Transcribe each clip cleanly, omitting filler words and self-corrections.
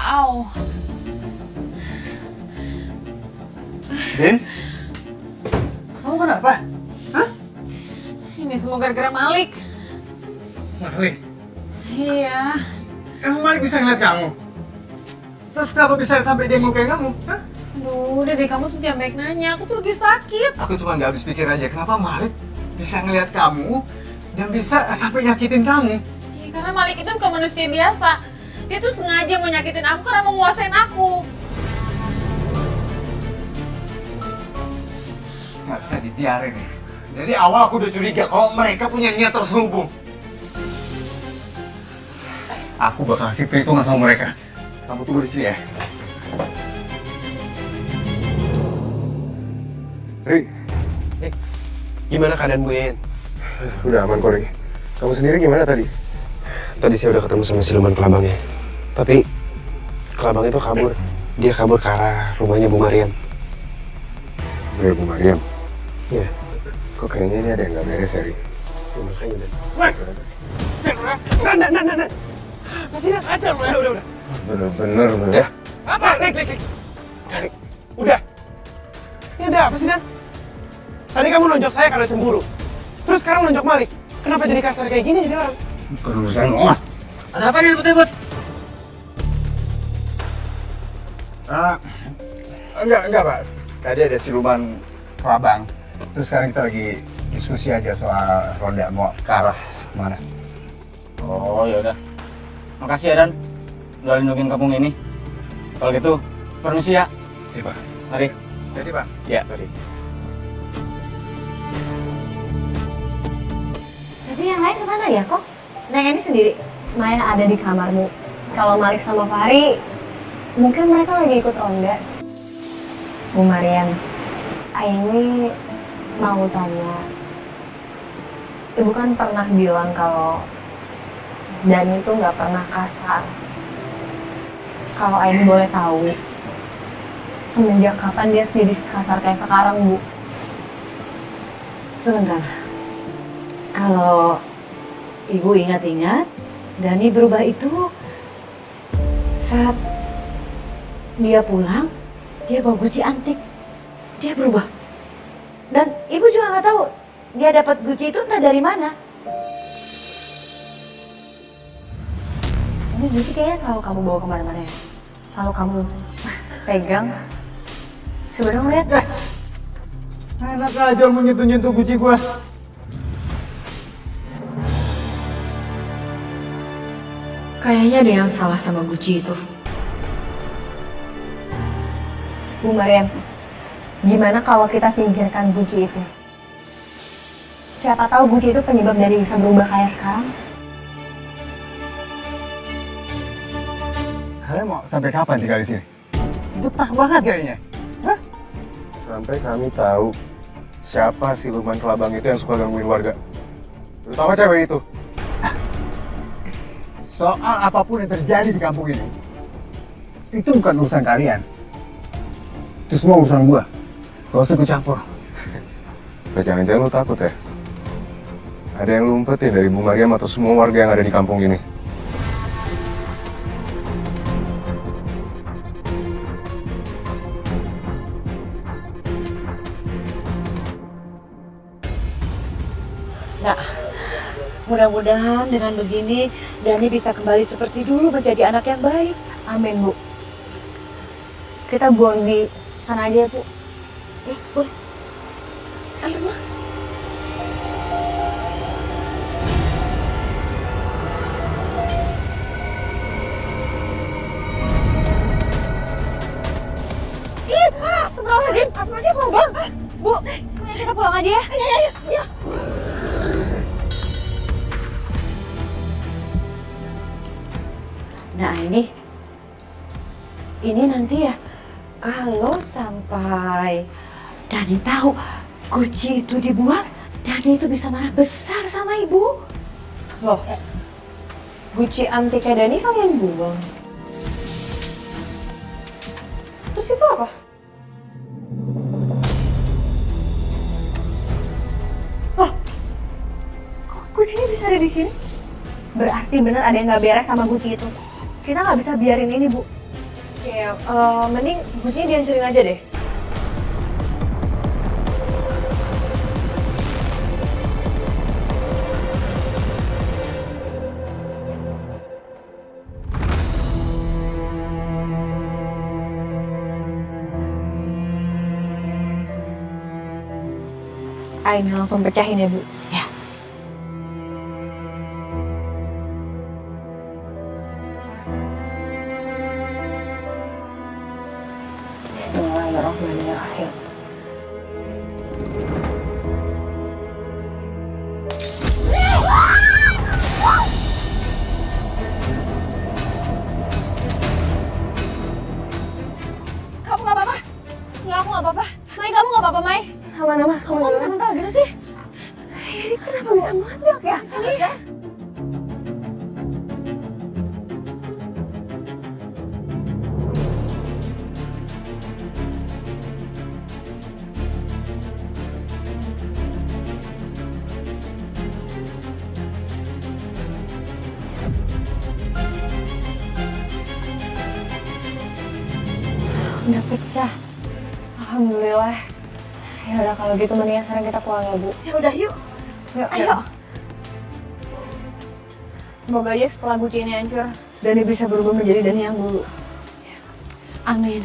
Au. Din? Kamu kenapa? Hah? Ini semua gara-gara Malik. Malik? Iya. Emang Malik bisa ngeliat kamu? Terus kenapa bisa sampai dia ngelukain kamu? Hah? Aduh, udah deh, kamu tuh jangan baik nanya. Aku tuh lagi sakit. Aku cuma gak habis pikir aja, kenapa Malik bisa ngeliat kamu dan bisa sampai nyakitin kamu? Ya, karena Malik itu bukan manusia biasa. Dia tuh sengaja mau nyakitin aku karena mau nguasain aku. Gak bisa dibiarin nih. Dari awal aku udah curiga kalau mereka punya niat terselubung. Aku bakal kasih perhitungan sama mereka. Kamu tunggu di sini ya. Ri, gimana keadaan Bu Yen? Udah aman kok, Ri. Kamu sendiri gimana tadi? Tadi saya udah ketemu sama siluman kelabangnya. Tapi kelabang itu kabur. Dia kabur ke arah rumahnya Bu Mariam. Ya, Bu Mariam? Iya. Kok kayaknya ini ada yang nggak beres ya, Ri? Ya, makanya udah. Nah. Masih ada kaca, udah. Bener. Ya? Apa? Rik. Udah. Ini ada apa sih, Dan? Tadi kamu nonjok saya karena cemburu. Terus sekarang nonjok Malik. Kenapa jadi kasar kayak gini jadi orang? Bukan urusan Mas. Ada apa nih ribut-ribut? Enggak, Pak. Tadi ada siluman kelabang. Terus sekarang kita lagi diskusi aja soal Ronda mau ke arah mana. Oh ya udah. Makasih ya Dan, udah lindungin kampung ini. Kalau gitu, permisi ya. Iya, Pak. Mari. Jadi, Pak. Ya. Tadi. Tapi yang lain kemana ya kok? Neng ini sendiri? Maya ada di kamarmu. Kalau Malik sama Fahri, mungkin mereka lagi ikut ronda. Bu Marian, Aini mau tanya. Ibu kan pernah bilang kalau Dani itu nggak pernah kasar. Kalau Aini boleh tahu, semenjak kapan dia jadi kasar kayak sekarang, Bu? Sebentar. Kalau ibu ingat-ingat, Dani berubah itu saat dia pulang, dia bawa guci antik. Dia berubah. Dan ibu juga nggak tahu dia dapat guci itu entah dari mana. Ini guci kayaknya selalu kamu bawa kemana-mana ya? Selalu kamu pegang. Sebenarnya ngeliat gak? Enak aja mau nyentuh-nyentuh guci gua. Kayaknya ada yang salah sama Gucci itu. Bu Mariam, gimana kalau kita singkirkan Gucci itu? Siapa tahu Gucci itu penyebab dari bisa berubah kayak sekarang? Kalian mau sampai kapan tinggal di sini? Betah banget kayaknya. Hah? Sampai kami tahu siapa siluman kelabang itu yang suka gangguin warga. Terutama cewek itu. Soal apapun yang terjadi di kampung ini, itu bukan urusan kalian. Itu semua urusan gua. Gak usah ikut campur. Jangan-jangan lu takut ya? Ada yang lu umpetin dari Bu Mariam atau semua warga yang ada di kampung ini? Nah, mudah-mudahan dengan begini Dani bisa kembali seperti dulu menjadi anak yang baik. Amin, Bu. Kita buang di sana aja ya, Bu. Boleh. Ayo, Bu. Astagfirullahaladzim, asmanya mau bang. Bu, mending kita pulang aja ya. Ayo. Nah ini nanti ya, kalau sampai Dani tahu Gucci itu dibuang, Dani itu bisa marah besar sama ibu. Loh, Gucci antiknya Dani kalian buang. Terus itu apa? Loh, kok Gucci-nya bisa ada di sini? Berarti bener ada yang nggak beres sama Gucci itu. Kita nggak bisa biarin ini, Bu. Oke, mending kucingnya dihancurin aja deh. Aina langsung pecahin ya, Bu. Ya. Bismillahirrahmanirrahim. Kamu nggak apa-apa? Enggak, aku nggak apa-apa. Mai, kamu nggak apa-apa, Mai? Aman-aman. Kamu kok bisa mental gitu sih? Ini kenapa bisa meledak ya? Ini Udah pecah. Alhamdulillah. Ya udah kalau gitu mendingan sekarang kita pulang ya, Bu. Ya udah yuk. Yuk, Ayo. yuk. Semoga aja setelah Guci ini hancur, Dani bisa berubah menjadi Dani yang dulu. Amin.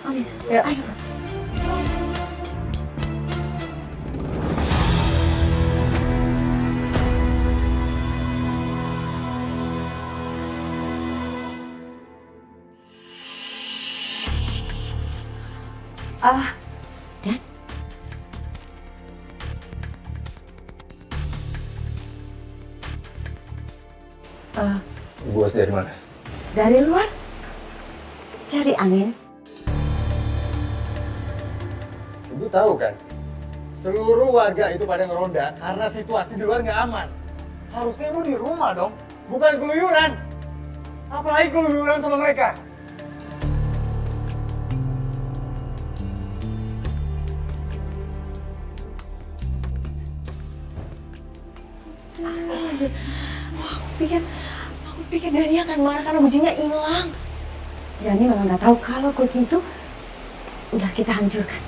Amin. Yuk. Ayo. Dan? Ibu bos dari mana? Dari luar? Cari angin. Ibu tahu kan? Seluruh warga itu pada ngeronda karena situasi di luar nggak aman. Harusnya ibu di rumah dong, bukan keluyuran. Apalagi keluyuran sama mereka. Aku pikir Dani akan marah karena kucingnya hilang. Dani malah nggak tahu kalau kucing itu udah kita hancurkan.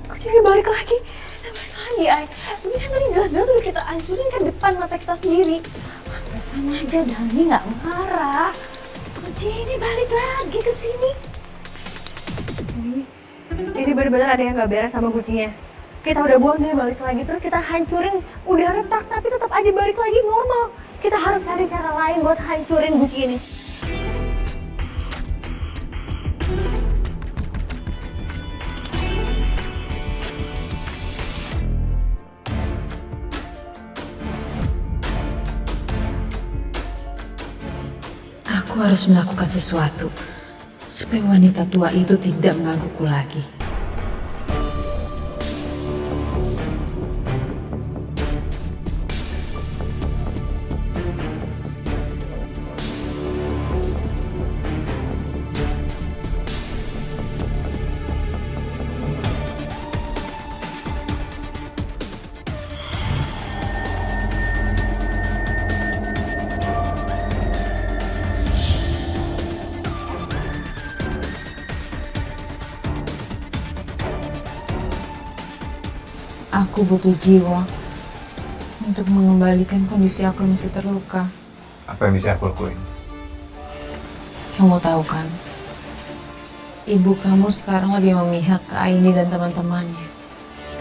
Kucingnya balik lagi. Bisa balik lagi, Ay. Ini kan tadi jelas-jelas udah kita hancurin kan depan mata kita sendiri. Sama aja Dani nggak marah. Kucing ini balik lagi ke sini. Ini benar-benar ada yang nggak beres sama kucingnya. Kita udah buang dia balik lagi, terus kita hancurin, udah retak tapi tetap aja balik lagi normal. Kita harus cari cara lain buat hancurin kucing ini. Aku harus melakukan sesuatu supaya wanita tua itu tidak menggangguku lagi. Aku butuh jiwa untuk mengembalikan kondisi aku yang masih terluka. Apa yang bisa aku lakuin? Kamu tahu kan, ibu kamu sekarang lebih memihak ke Aini dan teman-temannya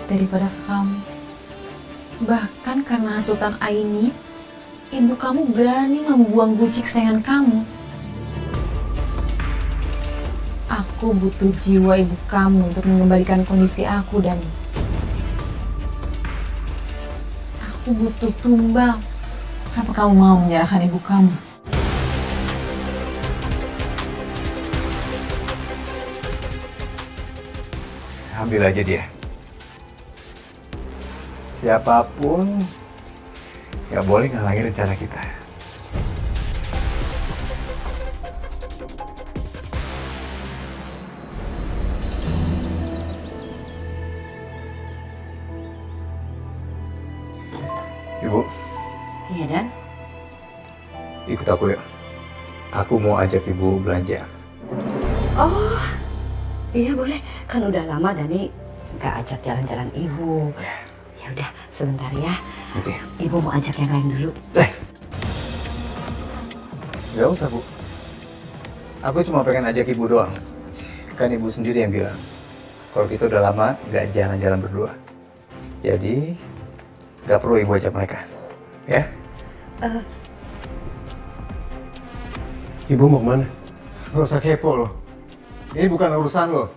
daripada ke kamu. Bahkan karena hasutan Aini, ibu kamu berani membuang Guci kesayangan kamu. Aku butuh jiwa ibu kamu untuk mengembalikan kondisi aku, Dani. Aku butuh tumbal. Apa kamu mau menyerahkan ibu kamu? Ambil aja dia. Siapapun nggak boleh ngalangin rencana kita. Ikut aku ya. Aku mau ajak ibu belanja. Oh, iya boleh. Kan udah lama Dani nggak ajak jalan-jalan ibu. Ya udah, sebentar ya. Oke. Ibu mau ajak yang lain dulu. Gak usah, Bu. Aku cuma pengen ajak ibu doang. Kan ibu sendiri yang bilang, kalau kita udah lama nggak jalan-jalan berdua. Jadi, nggak perlu ibu ajak mereka. Ya? Ibu mau kemana? Gak usah kepo loh. Ini bukan urusan lo.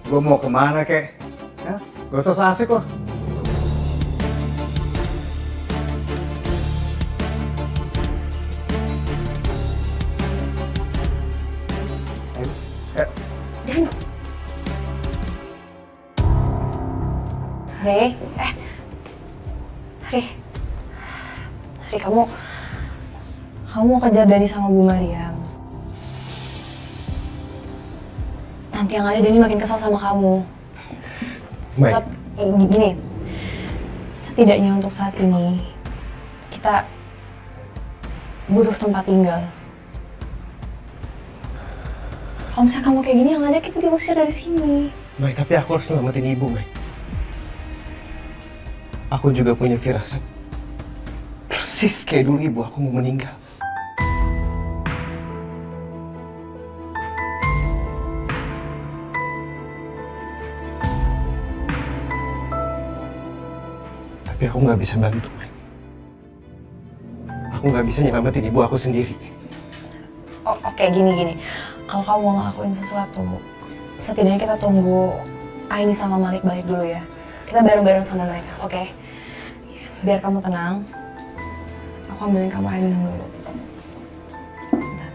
Gue mau kemana kek? Ya? Gak usah so asik loh. Dan Hari, kamu mau kejar Dani sama Bu Mariam. Nanti yang ada Dani makin kesal sama kamu. Baik. Gini, setidaknya untuk saat ini kita butuh tempat tinggal. Kalau misalnya kamu kayak gini, yang ada kita diusir dari sini. Mai, tapi aku harus selamatin ibu, Mai. Aku juga punya firasat. Persis kayak dulu ibu aku mau meninggal. Tapi aku nggak bisa bantu, Mai. Aku nggak bisa nyelamatin ibu aku sendiri. Oh, oke, gini. Kalau kamu mau ngelakuin sesuatu, setidaknya kita tunggu Aini sama Malik balik dulu ya. Kita bareng-bareng sama mereka, oke? Biar kamu tenang, aku ambilin kamu air minum dulu. Bentar.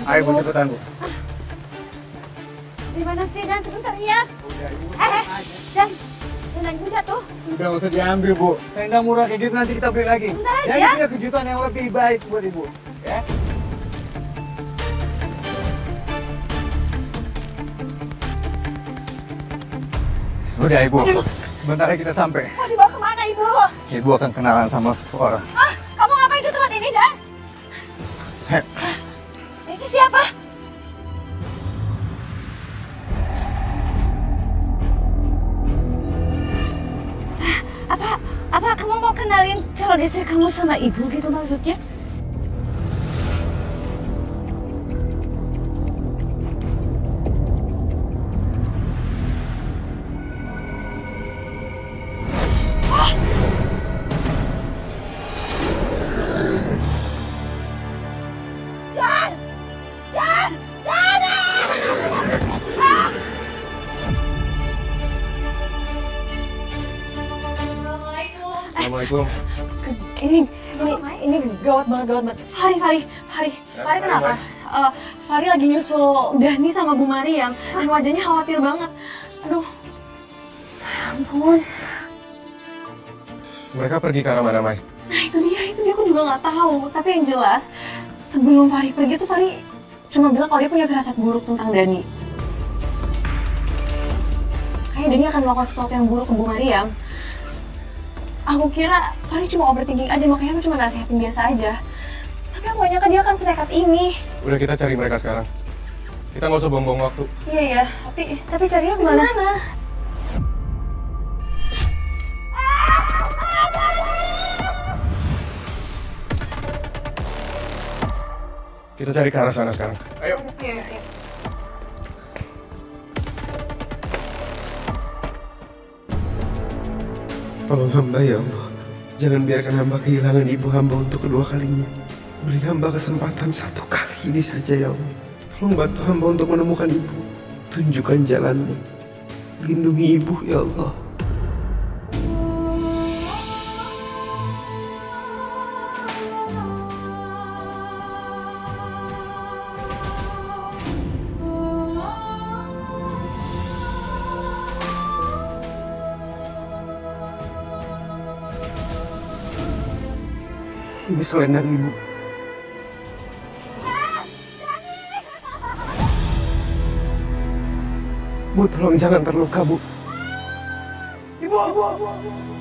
Ayo Bu, cepetan Bu. di mana sih Dan? Sebentar ya. Dan lagi jatuh. Udah gak usah diambil Bu. Tenda murah kayak gitu nanti kita beli lagi. Bentar aja. Jadi punya kejutan yang lebih baik buat ibu. Ya. Udah Ibu. Bentar lagi kita sampai. Mau dibawa kemana Ibu? Ibu akan kenalan sama seseorang. Kamu ngapain di tempat ini Dan? Heh. Ini siapa? Apa kamu mau kenalin calon istri kamu sama ibu gitu maksudnya? Assalamualaikum. Ini gawat banget. Fari kenapa? Fari lagi nyusul Dani sama Bu Mariam dan wajahnya khawatir banget. Aduh, ampun. Mereka pergi ke arah mana, Mai? Nah itu dia aku juga nggak tahu. Tapi yang jelas sebelum Fari pergi tuh Fari cuma bilang kalau dia punya firasat buruk tentang Dani. Kayak Dani akan melakukan sesuatu yang buruk ke Bu Mariam. Aku kira Fari cuma overthinking aja, makanya aku cuma nasihatin biasa aja. Tapi aku gak nyangka dia akan senekat ini. Udah, kita cari mereka sekarang. Kita nggak usah buang-buang waktu. Iya, tapi carinya kemana? Kita cari ke arah sana sekarang. Ayo. Iya. Tolong hamba ya Allah. Jangan biarkan hamba kehilangan ibu hamba untuk kedua kalinya. Beri hamba kesempatan satu kali ini saja ya Allah. Tolong bantu hamba untuk menemukan ibu. Tunjukkan jalanmu. Lindungi ibu ya Allah. Ini selendang ibu. Bu, tolong jangan terluka, Bu. Ibu! ibu.